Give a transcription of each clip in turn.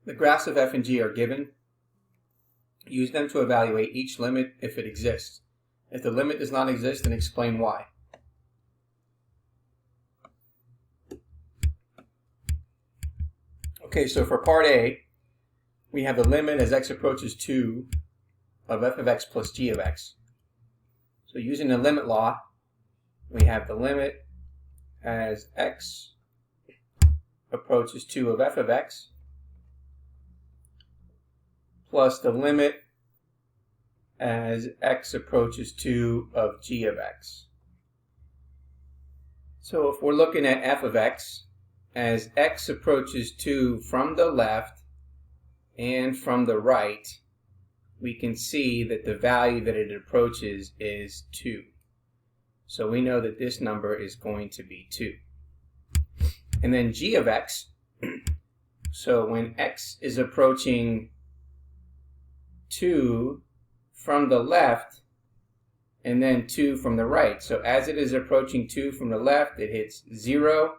The graphs of f and g are given. Use them to evaluate each limit if it exists. If the limit does not exist, then explain why. Okay, so for part A, we have the limit as x approaches 2 of f of x plus g of x. So using the limit law, we have the limit as x approaches 2 of f of x plus the limit as x approaches 2 of g of x. So if we're looking at f of x, as x approaches 2 from the left and from the right, we can see that the value that it approaches is 2. So we know that this number is going to be 2. And then g of x, so when x is approaching 2 from the left and then 2 from the right. So as it is approaching 2 from the left, it hits 0.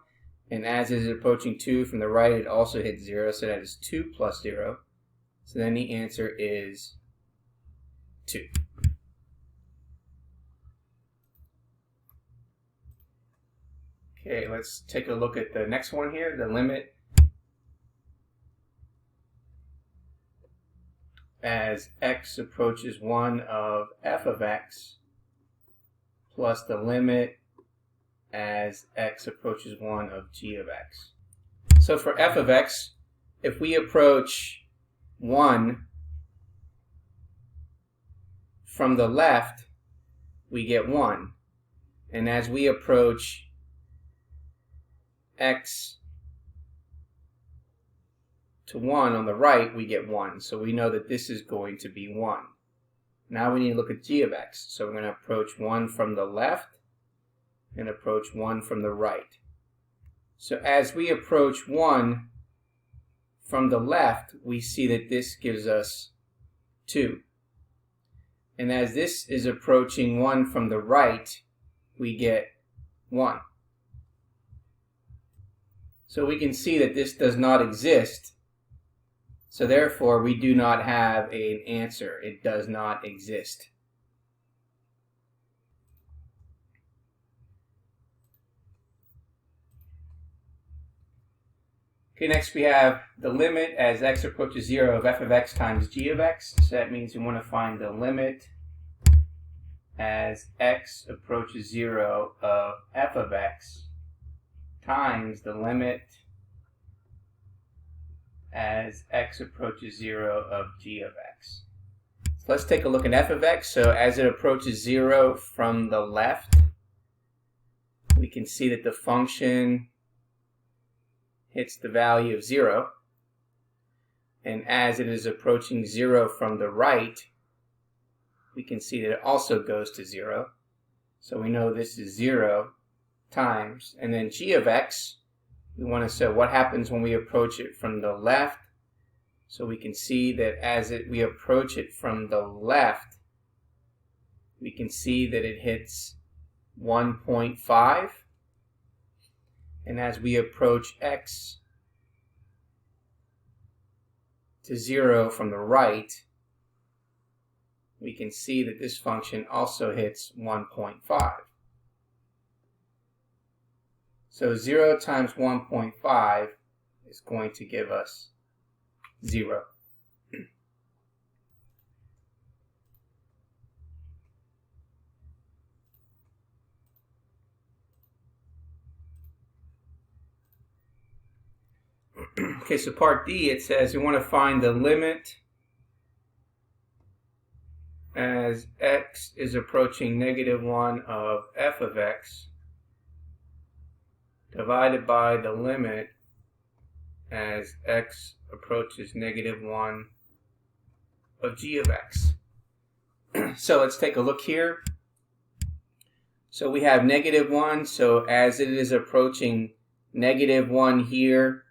And as it is approaching 2 from the right, it also hits 0. So that is 2 plus 0. So then the answer is 2. Okay, let's take a look at the next one here, the limit as x approaches 1 of f of x plus the limit as x approaches 1 of g of x. So for f of x, if we approach 1 from the left, we get 1. And as we approach x to 1 on the right, we get 1. So we know that this is going to be 1. Now we need to look at g of x. So we're going to approach 1 from the left and approach 1 from the right. So as we approach 1 from the left, we see that this gives us 2. And as this is approaching 1 from the right, we get 1. So we can see that this does not exist. So therefore, we do not have an answer. It does not exist. Okay, next we have the limit as x approaches 0 of f of x times g of x. So that means we want to find the limit as x approaches 0 of f of x times the limit as x approaches 0 of g of x. So let's take a look at f of x. So as it approaches 0 from the left, we can see that the function hits the value of 0. And as it is approaching 0 from the right, we can see that it also goes to 0. So we know this is 0 times. And then g of x, we want to say what happens when we approach it from the left. So we can see that as we approach it from the left, we can see that it hits 1.5. And as we approach x to 0 from the right, we can see that this function also hits 1.5. So 0 times 1.5 is going to give us 0. Okay, so part D, it says we want to find the limit as x is approaching -1 of f of x divided by the limit as x approaches -1 of g of x. So let's take a look here. So we have -1, so as it is approaching -1 here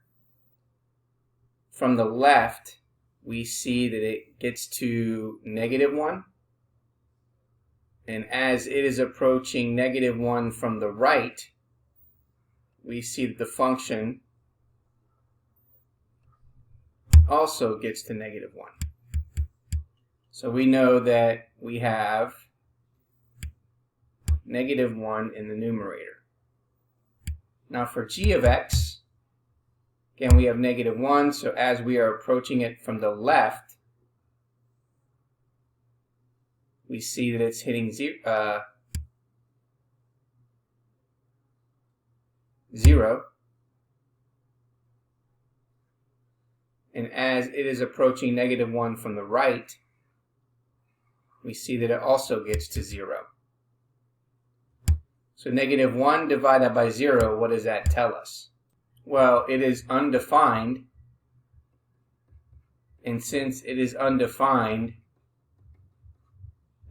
from the left, we see that it gets to -1. And as it is approaching -1 from the right, we see that the function also gets to negative 1. So we know that we have negative 1 in the numerator. Now for g of x, again we have negative 1, so as we are approaching it from the left, we see that it's hitting 0. And as it is approaching negative 1 from the right, we see that it also gets to 0. So negative 1 divided by 0, what does that tell us? Well, it is undefined, and since it is undefined,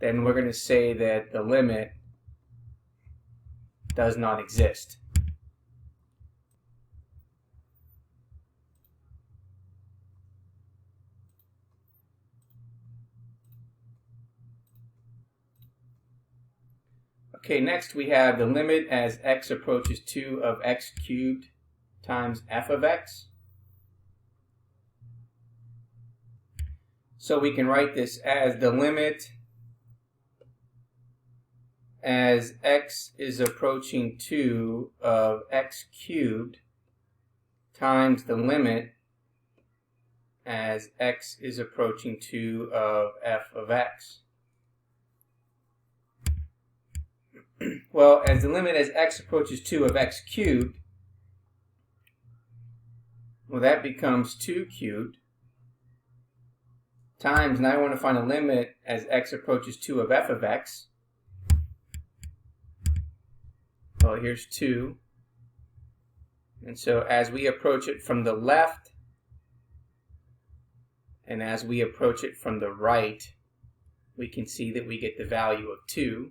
then we're going to say that the limit does not exist. Okay, next we have the limit as x approaches 2 of x cubed times f of x. So we can write this as the limit as x is approaching 2 of x cubed times the limit as x is approaching 2 of f of x. Well, as the limit as x approaches 2 of x cubed, well, that becomes 2 cubed times, now I want to find a limit as x approaches 2 of f of x. Well, here's 2. And so as we approach it from the left and as we approach it from the right, we can see that we get the value of 2.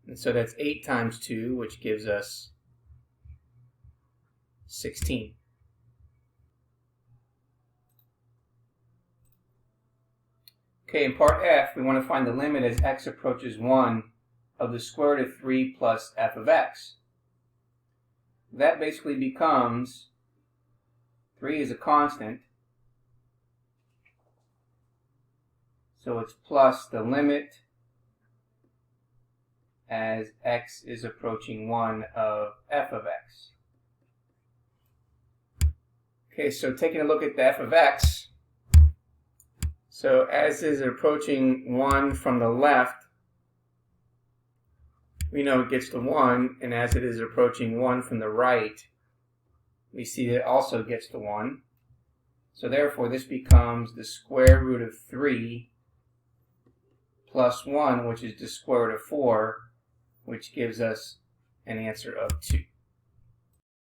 And so that's 8 times 2, which gives us 16. Okay, in part F, we want to find the limit as x approaches 1 of the square root of 3 plus f of x. That basically becomes, 3 is a constant, so it's plus the limit as x is approaching 1 of f of x. Okay, so taking a look at the f of x, so as is approaching 1 from the left, we know it gets to 1, and as it is approaching 1 from the right, we see that it also gets to 1. So therefore this becomes the square root of 3 plus 1, which is the square root of 4, which gives us an answer of 2.